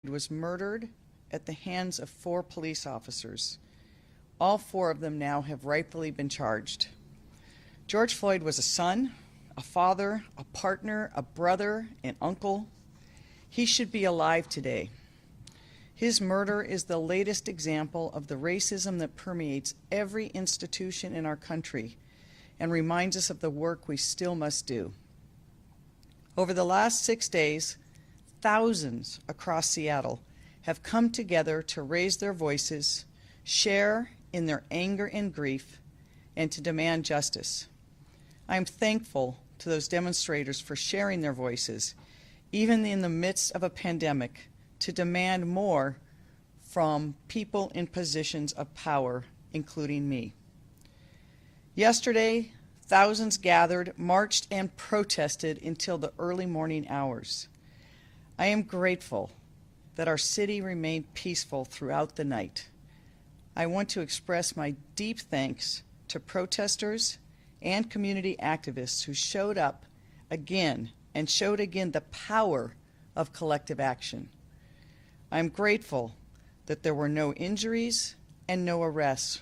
was murdered at the hands of 4 police officers. All 4 of them now have rightfully been charged. George Floyd was a son, a father, a partner, a brother, an uncle. He should be alive today. His murder is the latest example of the racism that permeates every institution in our country and reminds us of the work we still must do. Over the last 6 days, thousands across Seattle have come together to raise their voices, share in their anger and grief, and to demand justice. I am thankful to those demonstrators for sharing their voices, even in the midst of a pandemic, to demand more from people in positions of power, including me. Yesterday, thousands gathered, marched, and protested until the early morning hours. I am grateful that our city remained peaceful throughout the night. I want to express my deep thanks to protesters and community activists who showed up again and showed again the power of collective action. I'm grateful that there were no injuries and no arrests.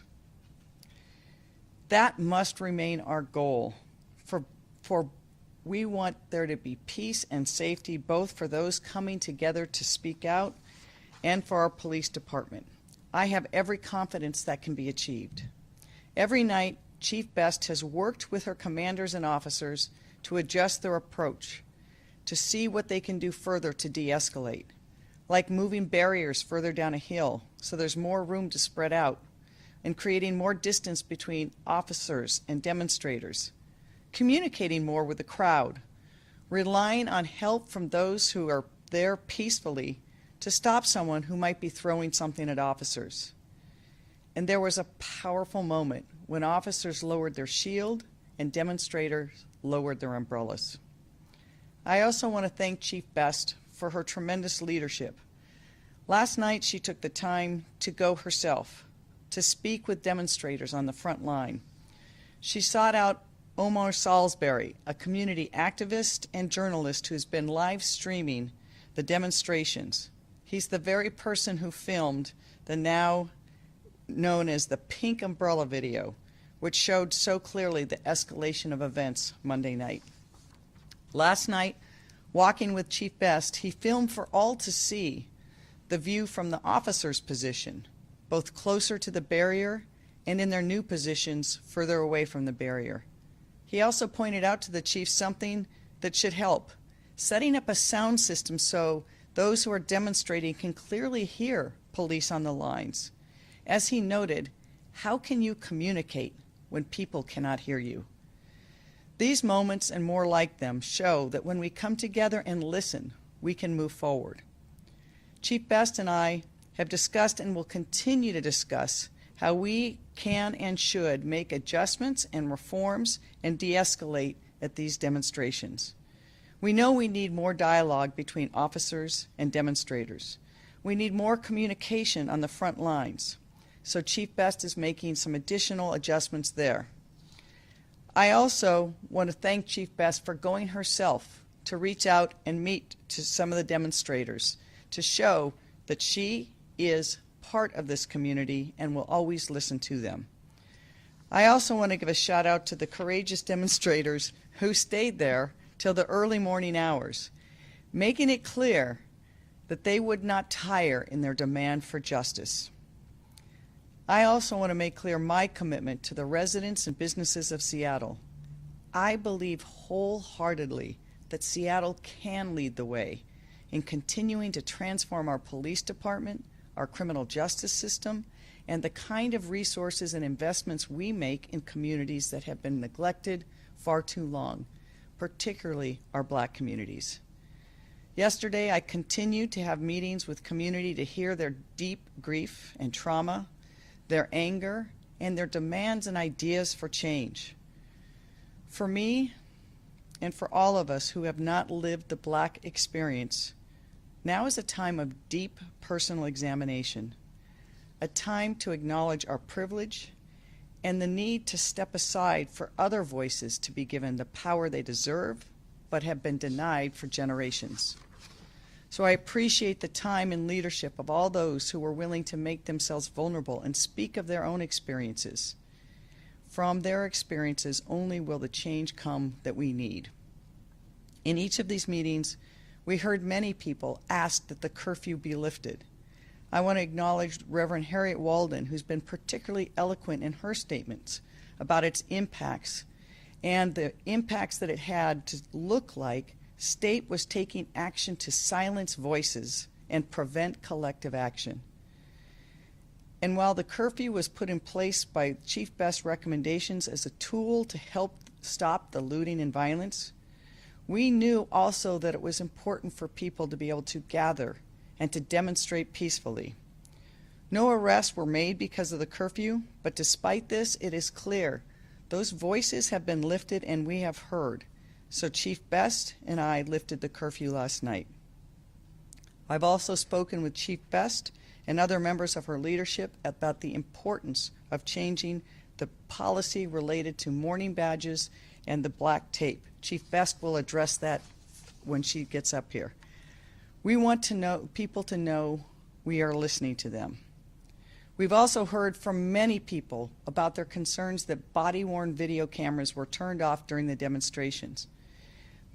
That must remain our goal, for we want there to be peace and safety both for those coming together to speak out and for our police department. I have every confidence that can be achieved. Every night, Chief Best has worked with her commanders and officers to adjust their approach, to see what they can do further to de-escalate, like moving barriers further down a hill so there's more room to spread out, and creating more distance between officers and demonstrators, communicating more with the crowd, relying on help from those who are there peacefully to stop someone who might be throwing something at officers. And there was a powerful moment when officers lowered their shield and demonstrators lowered their umbrellas. I also want to thank Chief Best for her tremendous leadership. Last night, she took the time to go herself, to speak with demonstrators on the front line. She sought out Omar Salisbury, a community activist and journalist who's been live streaming the demonstrations. He's the very person who filmed the now known as the Pink Umbrella video, which showed so clearly the escalation of events Monday night. Last night, walking with Chief Best, he filmed for all to see the view from the officer's position, both closer to the barrier and in their new positions further away from the barrier. He also pointed out to the chief something that should help, setting up a sound system so those who are demonstrating can clearly hear police on the lines. As he noted, how can you communicate when people cannot hear you? These moments and more like them show that when we come together and listen, we can move forward. Chief Best and I have discussed and will continue to discuss how we can and should make adjustments and reforms and de-escalate at these demonstrations. We know we need more dialogue between officers and demonstrators. We need more communication on the front lines. So Chief Best is making some additional adjustments there. I also want to thank Chief Best for going herself to reach out and meet to some of the demonstrators to show that she is part of this community and will always listen to them. I also want to give a shout out to the courageous demonstrators who stayed there till the early morning hours, making it clear that they would not tire in their demand for justice. I also want to make clear my commitment to the residents and businesses of Seattle. I believe wholeheartedly that Seattle can lead the way in continuing to transform our police department, our criminal justice system, and the kind of resources and investments we make in communities that have been neglected far too long, particularly our Black communities. Yesterday, I continued to have meetings with community to hear their deep grief and trauma, their anger, and their demands and ideas for change. For me, and for all of us who have not lived the Black experience, now is a time of deep personal examination, a time to acknowledge our privilege and the need to step aside for other voices to be given the power they deserve but have been denied for generations. So I appreciate the time and leadership of all those who were willing to make themselves vulnerable and speak of their own experiences. From their experiences only will the change come that we need. In each of these meetings, we heard many people ask that the curfew be lifted. I want to acknowledge Reverend Harriet Walden, who's been particularly eloquent in her statements about its impacts and the impacts that it had to look like state was taking action to silence voices and prevent collective action. And while the curfew was put in place by Chief Best's recommendations as a tool to help stop the looting and violence, we knew also that it was important for people to be able to gather and to demonstrate peacefully. No arrests were made because of the curfew, but despite this, it is clear those voices have been lifted and we have heard. So Chief Best and I lifted the curfew last night. I've also spoken with Chief Best and other members of her leadership about the importance of changing the policy related to mourning badges and the black tape. Chief Best will address that when she gets up here. We want people to know we are listening to them. We've also heard from many people about their concerns that body-worn video cameras were turned off during the demonstrations.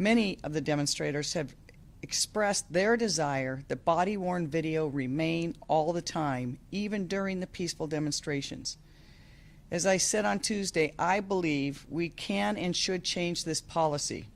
Many of the demonstrators have expressed their desire that body-worn video remain all the time, even during the peaceful demonstrations. As I said on Tuesday, I believe we can and should change this policy.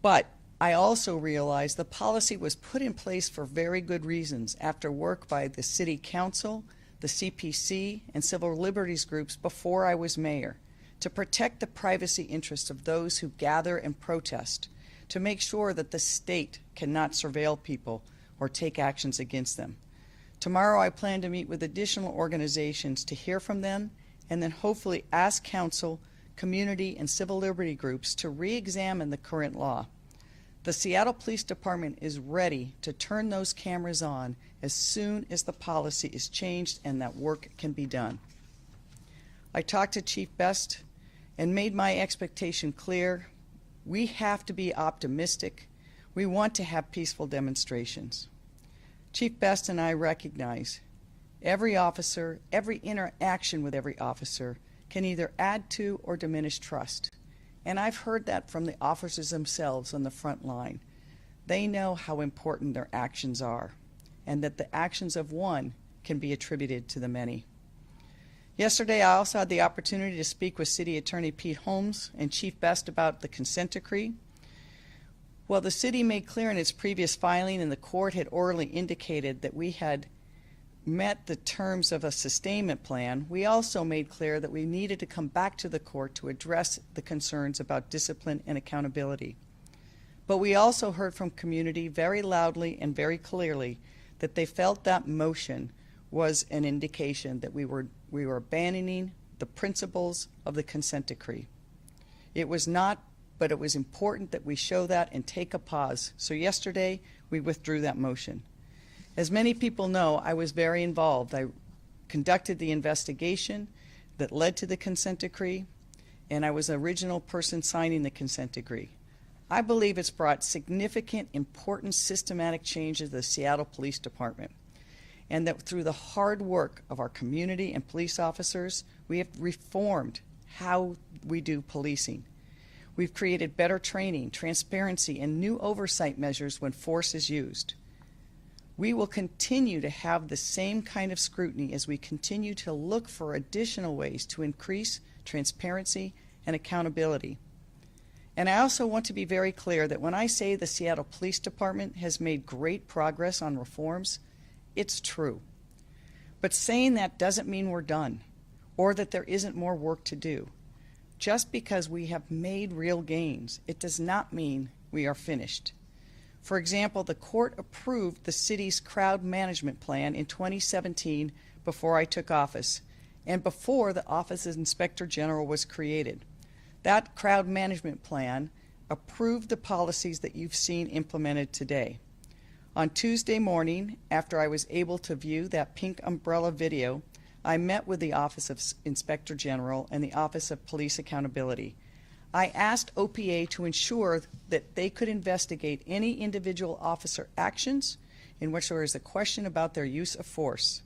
But I also realize the policy was put in place for very good reasons after work by the City Council, the CPC, and civil liberties groups before I was mayor, to protect the privacy interests of those who gather and protest, to make sure that the state cannot surveil people or take actions against them. Tomorrow I plan to meet with additional organizations to hear from them and then hopefully ask council, community, and civil liberty groups to re-examine the current law. The Seattle Police Department is ready to turn those cameras on as soon as the policy is changed and that work can be done. I talked to Chief Best and made my expectation clear. We have to be optimistic. We want to have peaceful demonstrations. Chief Best and I recognize every officer, every interaction with every officer can either add to or diminish trust. And I've heard that from the officers themselves on the front line. They know how important their actions are, and that the actions of one can be attributed to the many. Yesterday, I also had the opportunity to speak with City Attorney Pete Holmes and Chief Best about the consent decree. Well, the city made clear in its previous filing, and the court had orally indicated that we had met the terms of a sustainment plan. We also made clear that we needed to come back to the court to address the concerns about discipline and accountability. But we also heard from community very loudly and very clearly that they felt that motion was an indication that we were abandoning the principles of the consent decree. It was not, but it was important that we show that and take a pause. So yesterday, we withdrew that motion. As many people know, I was very involved. I conducted the investigation that led to the consent decree, and I was the original person signing the consent decree. I believe it's brought significant, important, systematic changes to the Seattle Police Department, and that through the hard work of our community and police officers, we have reformed how we do policing. We've created better training, transparency, and new oversight measures when force is used. We will continue to have the same kind of scrutiny as we continue to look for additional ways to increase transparency and accountability. And I also want to be very clear that when I say the Seattle Police Department has made great progress on reforms, it's true. But saying that doesn't mean we're done or that there isn't more work to do. Just because we have made real gains, it does not mean we are finished. For example, the court approved the city's crowd management plan in 2017 before I took office and before the Office of Inspector General was created. That crowd management plan approved the policies that you've seen implemented today. On Tuesday morning, after I was able to view that pink umbrella video, I met with the Office of Inspector General and the Office of Police Accountability. I asked OPA to ensure that they could investigate any individual officer actions in which there is a question about their use of force.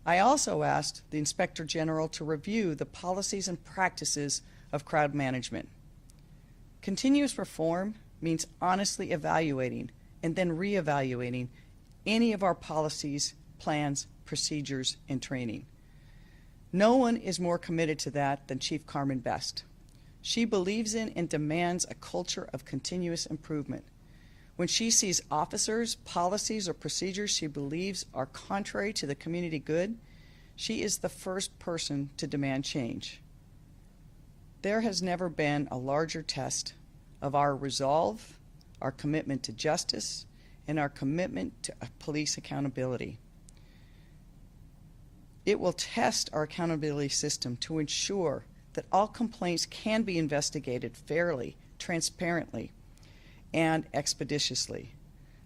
I also asked the Inspector General to review the policies and practices of crowd management. Continuous reform means honestly evaluating and then reevaluating any of our policies, plans, procedures, and training. No one is more committed to that than Chief Carmen Best. She believes in and demands a culture of continuous improvement. When she sees officers, policies, or procedures she believes are contrary to the community good, she is the first person to demand change. There has never been a larger test of our resolve, our commitment to justice, and our commitment to police accountability. It will test our accountability system to ensure that all complaints can be investigated fairly, transparently, and expeditiously.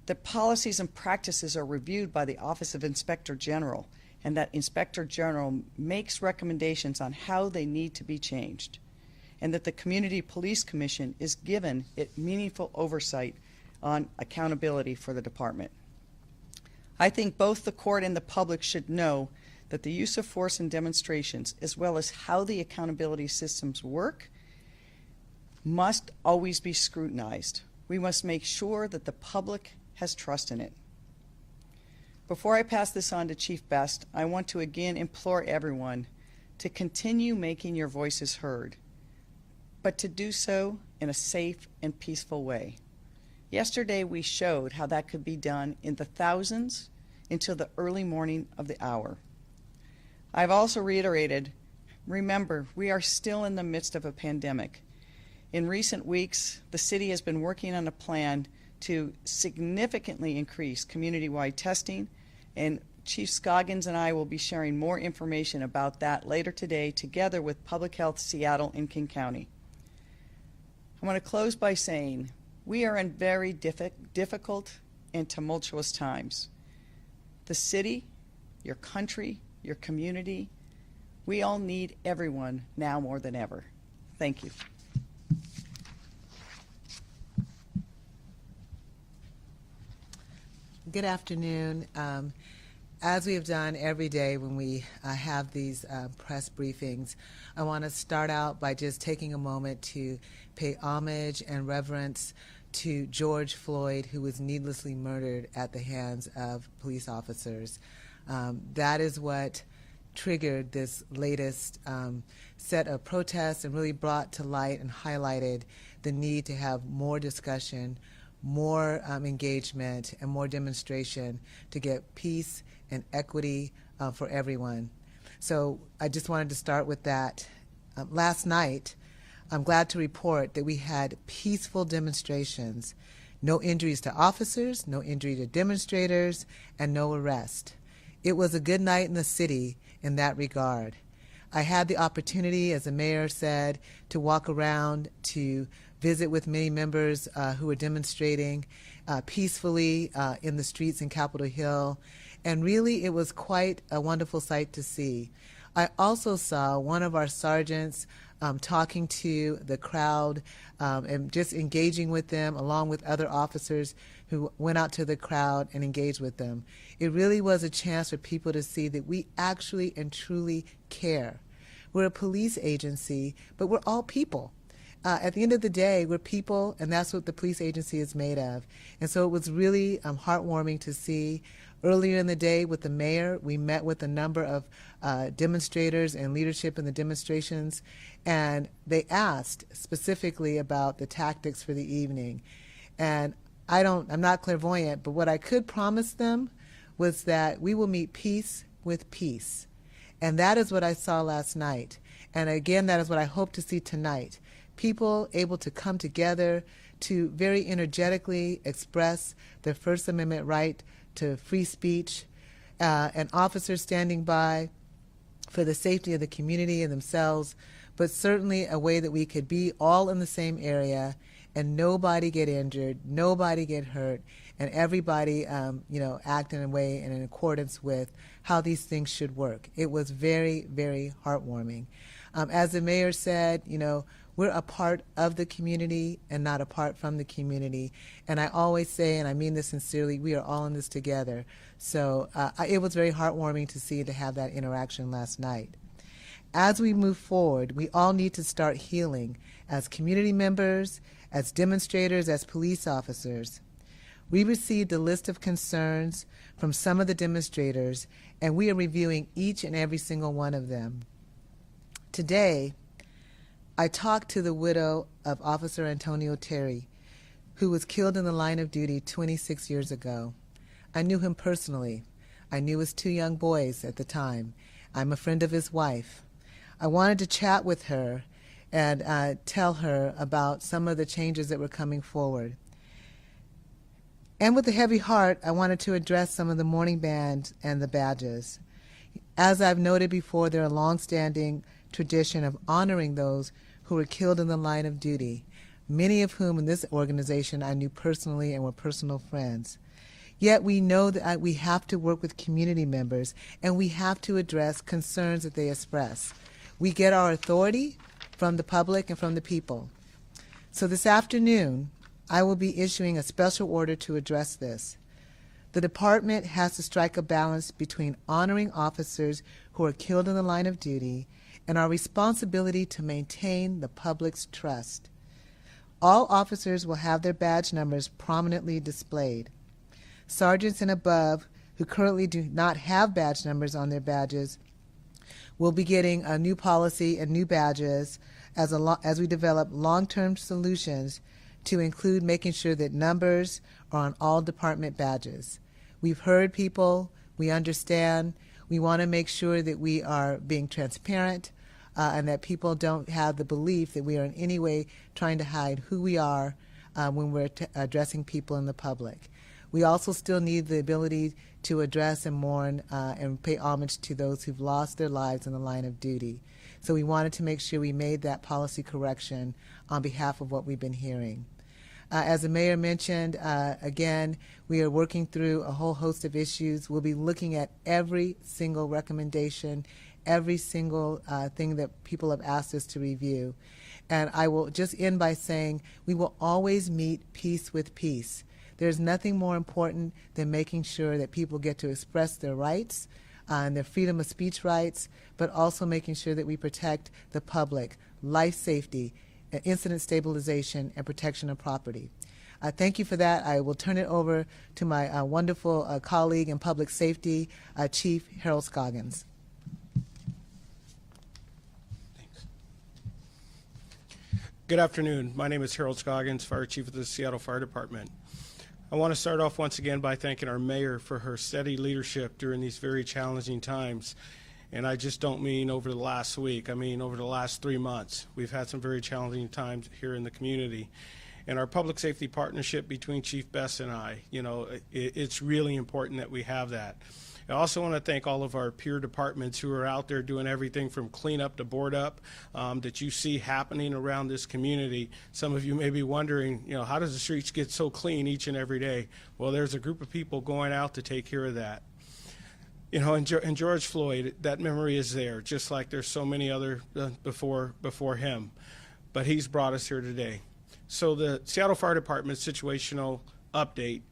That policies and practices are reviewed by the Office of Inspector General, and that Inspector General makes recommendations on how they need to be changed, and that the Community Police Commission is given it meaningful oversight on accountability for the department. I think both the court and the public should know that the use of force in demonstrations, as well as how the accountability systems work, must always be scrutinized. We must make sure that the public has trust in it. Before I pass this on to Chief Best, I want to again implore everyone to continue making your voices heard, but to do so in a safe and peaceful way. Yesterday we showed how that could be done in the thousands until the early morning of the hour. I've also reiterated, remember, we are still in the midst of a pandemic. In recent weeks, the city has been working on a plan to significantly increase community-wide testing, and Chief Scoggins and I will be sharing more information about that later today together with Public Health Seattle and King County. I want to close by saying we are in very difficult and tumultuous times. The city, your country, your community, we all need everyone now more than ever. Thank you. Good afternoon. As we have done every day when we have these press briefings, I want to start out by just taking a moment to pay homage and reverence to George Floyd, who was needlessly murdered at the hands of police officers. That is what triggered this latest set of protests and really brought to light and highlighted the need to have more discussion, more engagement, and more demonstration to get peace and equity for everyone. So I just wanted to start with that. Last night, I'm glad to report that we had peaceful demonstrations, no injuries to officers, no injury to demonstrators, and no arrest. It was a good night in the city in that regard. I had the opportunity, as the mayor said, to walk around, to visit with many members who were demonstrating peacefully in the streets in Capitol Hill, and really it was quite a wonderful sight to see. I also saw one of our sergeants talking to the crowd and just engaging with them along with other officers who went out to the crowd and engaged with them. It really was a chance for people to see that we actually and truly care. We're a police agency, but we're all people. At the end of the day, we're people, and that's what the police agency is made of. And so it was really heartwarming to see. Earlier in the day with the mayor, we met with a number of demonstrators and leadership in the demonstrations, and they asked specifically about the tactics for the evening. And I'm not clairvoyant, but what I could promise them was that we will meet peace with peace. And that is what I saw last night. And again, that is what I hope to see tonight. People able to come together to very energetically express their First Amendment right to free speech, and officers standing by for the safety of the community and themselves, but certainly a way that we could be all in the same area and nobody get injured, nobody get hurt, and everybody act in a way and in accordance with how these things should work. It was very, very heartwarming. As the mayor said, We're a part of the community and not apart from the community. And I always say, and I mean this sincerely, we are all in this together. So it was very heartwarming to see, to have that interaction last night. As we move forward, we all need to start healing as community members, as demonstrators, as police officers. We received a list of concerns from some of the demonstrators, and we are reviewing each and every single one of them. Today, I talked to the widow of Officer Antonio Terry, who was killed in the line of duty 26 years ago. I knew him personally. I knew his 2 young boys at the time. I'm a friend of his wife. I wanted to chat with her and tell her about some of the changes that were coming forward. And with a heavy heart, I wanted to address some of the mourning bands and the badges. As I've noted before, there are a long-standing tradition of honoring those who were killed in the line of duty, many of whom in this organization I knew personally and were personal friends. Yet we know that we have to work with community members, and we have to address concerns that they express. We get our authority from the public and from the people. So this afternoon, I will be issuing a special order to address this. The department has to strike a balance between honoring officers who are killed in the line of duty and our responsibility to maintain the public's trust. All officers will have their badge numbers prominently displayed. Sergeants and above who currently do not have badge numbers on their badges will be getting a new policy and new badges as we develop long-term solutions to include making sure that numbers are on all department badges. We've heard people, we understand, we want to make sure that we are being transparent and that people don't have the belief that we are in any way trying to hide who we are when we're addressing people in the public. We also still need the ability to address and mourn and pay homage to those who've lost their lives in the line of duty. So we wanted to make sure we made that policy correction on behalf of what we've been hearing. As the mayor mentioned, again, we are working through a whole host of issues. We'll be looking at every single recommendation, every single thing that people have asked us to review. And I will just end by saying we will always meet peace with peace. There's nothing more important than making sure that people get to express their rights and their freedom of speech rights, but also making sure that we protect the public, life safety, incident stabilization, and protection of property. Thank you for that. I will turn it over to my wonderful colleague in public safety, Chief Harold Scoggins. Thanks. Good afternoon. My name is Harold Scoggins, Fire Chief of the Seattle Fire Department. I want to start off once again by thanking our mayor for her steady leadership during these very challenging times. And I just don't mean over the last week. I mean over the last 3 months. We've had some very challenging times here in the community. And our public safety partnership between Chief Bess and I, it's really important that we have that. I also want to thank all of our peer departments who are out there doing everything from cleanup to board up that you see happening around this community. Some of you may be wondering, how does the streets get so clean each and every day? Well, there's a group of people going out to take care of that. And George Floyd, that memory is there, just like there's so many other before him. But he's brought us here today. So the Seattle Fire Department situational update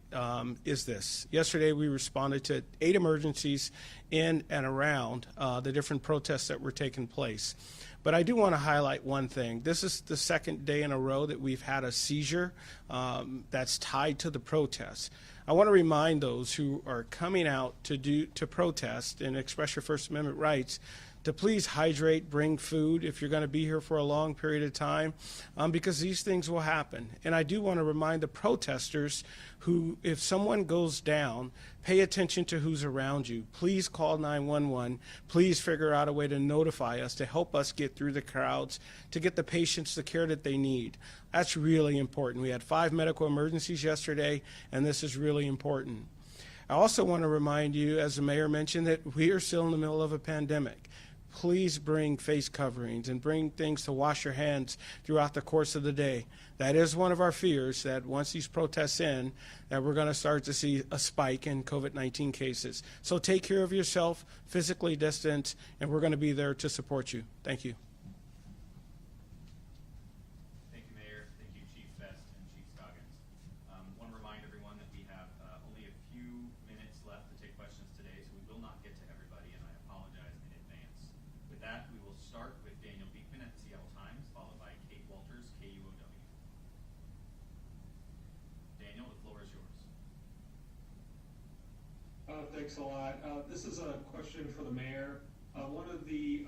is this. Yesterday we responded to 8 emergencies in and around the different protests that were taking place. But I do want to highlight one thing. This is the 2nd day in a row that we've had a seizure that's tied to the protests. I want to remind those who are coming out to protest and express your First Amendment rights to please hydrate, bring food if you're going to be here for a long period of time, because these things will happen. And I do want to remind the protesters who, if someone goes down, pay attention to who's around you. Please call 911. Please figure out a way to notify us to help us get through the crowds, to get the patients the care that they need. That's really important. We had 5 medical emergencies yesterday, and this is really important. I also want to remind you, as the mayor mentioned, that we are still in the middle of a pandemic. Please bring face coverings and bring things to wash your hands throughout the course of the day. That is one of our fears, that once these protests end, that we're going to start to see a spike in COVID-19 cases. So take care of yourself, physically distance, and we're going to be there to support you. Thank you. with that, we will start with Daniel Beekman at the Seattle Times, followed by Kate Walters, KUOW. Daniel, the floor is yours. Thanks a lot. This is a question for the mayor. One of the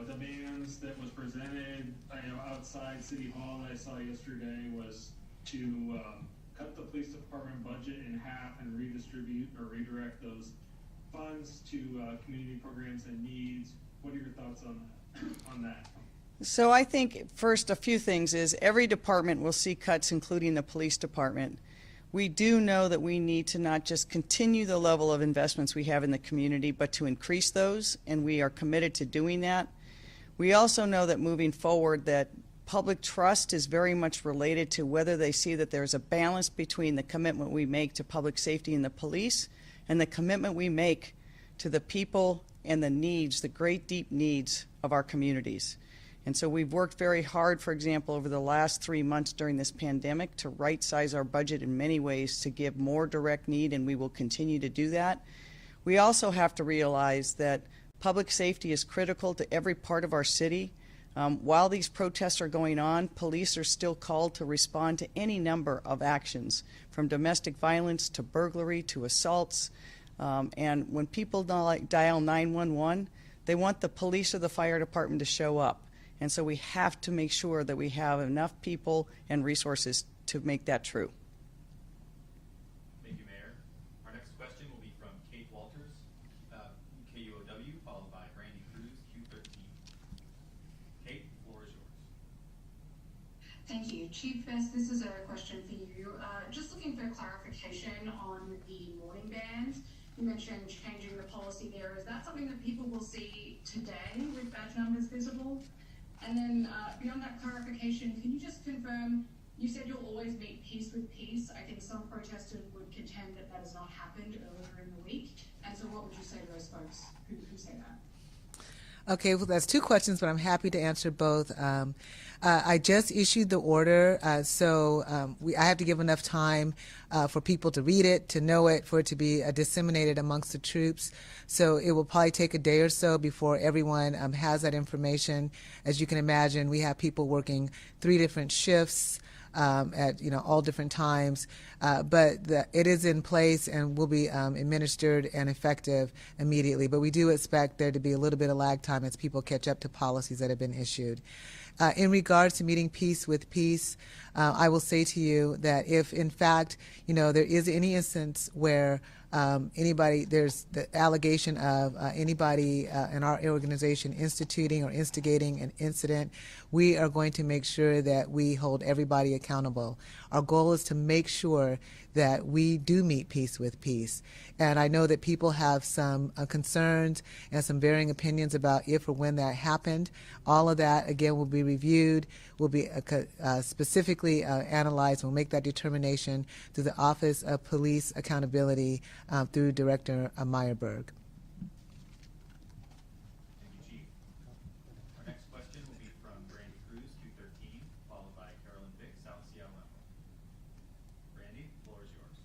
demands that was presented, outside City Hall that I saw yesterday was to cut the police department budget in half and redistribute or redirect those funds to community programs and needs. What are your thoughts on that? So I think first a few things is every department will see cuts, including the police department. We do know that we need to not just continue the level of investments we have in the community, but to increase those, and we are committed to doing that. We also know that moving forward that public trust is very much related to whether they see that there's a balance between the commitment we make to public safety and the police and the commitment we make to the people and the needs, the great deep needs of our communities. And so we've worked very hard, for example, over the last 3 months during this pandemic to right-size our budget in many ways to give more direct need, and we will continue to do that. We also have to realize that public safety is critical to every part of our city. While these protests are going on, police are still called to respond to any number of actions, from domestic violence to burglary to assaults. And when people dial 911, they want the police or the fire department to show up. And so we have to make sure that we have enough people and resources to make that true. Thank you, Mayor. Our next question will be from Kate Walters, KUOW, followed by Brandy Cruz, Q13. Kate, the floor is yours. Thank you. Chief Best, this is a question for you. Just looking for clarification on the morning band. You mentioned changing the policy there. Is that something that people will see today with badge numbers visible? And then beyond that clarification, can you just confirm, you said you'll always meet piece with piece. I think some protesters would contend that that has not happened earlier in the week. And so what would you say to those folks who say that? Okay, well, that's two questions, but I'm happy to answer both. I just issued the order, so I have to give enough time for people to read it, to know it, for it to be disseminated amongst the troops. So it will probably take a day or so before everyone has that information. As you can imagine, we have people working 3 different shifts at all different times, but it is in place and will be administered and effective immediately. But we do expect there to be a little bit of lag time as people catch up to policies that have been issued. In regards to meeting piece with piece, I will say to you that if in fact there is any instance where there's the allegation of anybody in our organization instituting or instigating an incident, we are going to make sure that we hold everybody accountable. Our goal is to make sure that we do meet piece with piece. And I know that people have some concerns and some varying opinions about if or when that happened. All of that, again, will be reviewed, will be specifically analyzed. We'll make that determination through the Office of Police Accountability through Director Meyerberg. Thank you, Chief. Our next question will be from Brandy Cruz, Q13, followed by Carolyn Vick, South Seattle. Brandy, the floor is yours.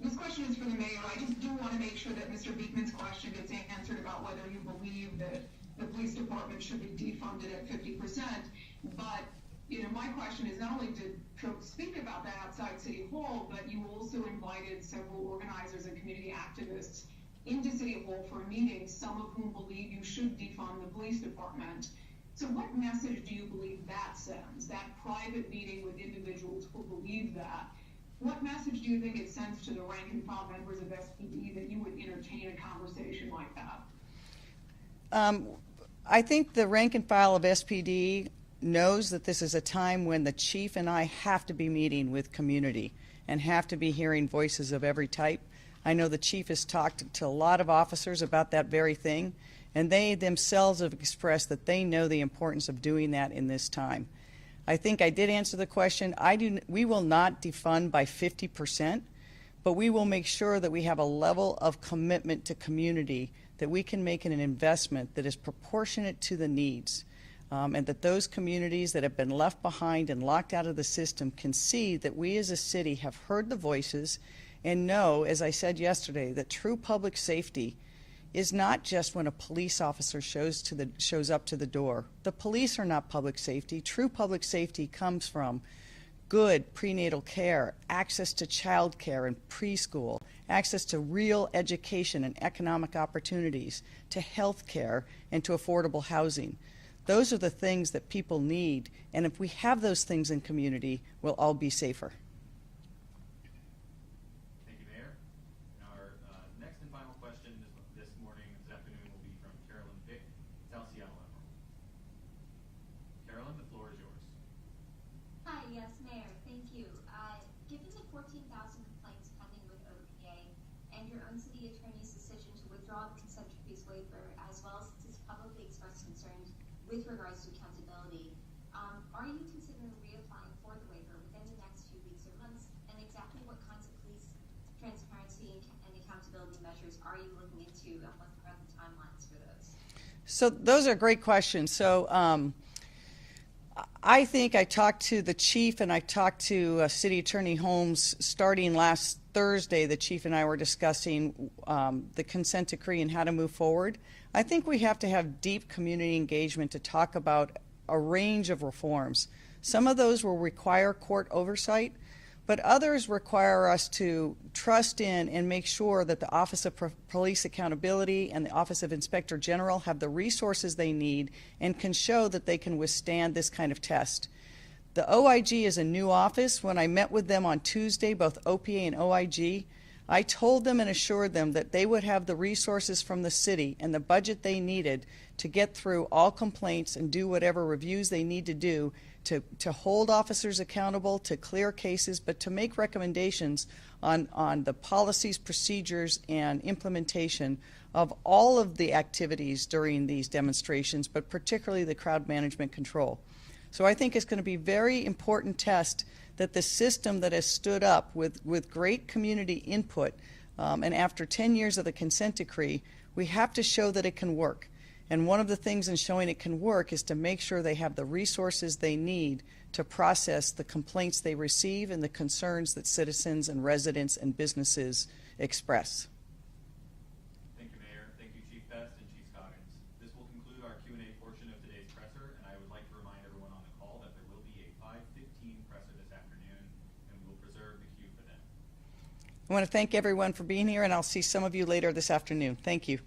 This question is for the mayor. I just do want to make sure that Mr. Beekman's question gets answered about whether you believe that the police department should be defunded at 50%. But, my question is not only did folks speak about that outside City Hall, but you also invited several organizers and community activists into City Hall for a meeting, some of whom believe you should defund the police department. So what message do you believe that sends, that private meeting with individuals who believe that? What message do you think it sends to the rank and file members of SPD that you would entertain a conversation like that? I think the rank and file of SPD knows that this is a time when the chief and I have to be meeting with community and have to be hearing voices of every type. I know the chief has talked to a lot of officers about that very thing, and they themselves have expressed that they know the importance of doing that in this time. I think I did answer the question. We will not defund by 50%, but we will make sure that we have a level of commitment to community that we can make an investment that is proportionate to the needs, and that those communities that have been left behind and locked out of the system can see that we as a city have heard the voices and know, as I said yesterday, that true public safety is not just when a police officer shows up to the door. The police are not public safety. True public safety comes from good prenatal care, access to child care and preschool, access to real education and economic opportunities, to health care, and to affordable housing. Those are the things that people need, and if we have those things in community, we'll all be safer. Thank you, Mayor. And our next and final question this afternoon will be from Carolyn Vick, South Seattle Emerald. Carolyn, the floor is yours. Hi, yes, Mayor, thank you. Given the 14,000 complaints pending with OPA and your own city attorney's decision to withdraw the consent decree's waiver, as well as its publicly expressed concerns with regards to accountability, are you considering reapplying for the waiver within the next few weeks or months? And exactly what kinds of police transparency and accountability measures are you looking into, and what are the timelines for those? So those are great questions. So I think I talked to the chief and I talked to City Attorney Holmes starting last Thursday. The chief and I were discussing the consent decree and how to move forward. I think we have to have deep community engagement to talk about a range of reforms. Some of those will require court oversight, but others require us to trust in and make sure that the Office of Police Accountability and the Office of Inspector General have the resources they need and can show that they can withstand this kind of test. The OIG is a new office. When I met with them on Tuesday, both OPA and OIG, I told them and assured them that they would have the resources from the city and the budget they needed to get through all complaints and do whatever reviews they need to do to hold officers accountable, to clear cases, but to make recommendations on the policies, procedures, and implementation of all of the activities during these demonstrations, but particularly the crowd management control. So I think it's going to be a very important test that the system that has stood up with great community input, and after 10 years of the consent decree, we have to show that it can work. And one of the things in showing it can work is to make sure they have the resources they need to process the complaints they receive and the concerns that citizens and residents and businesses express. Thank you, Mayor. Thank you, Chief Best and Chief Scoggins. This will conclude our Q&A portion of today's presser, and I would like to remind everyone on the call that there will be a 5:15 presser this afternoon, and we will preserve the queue for them. I want to thank everyone for being here, and I'll see some of you later this afternoon. Thank you.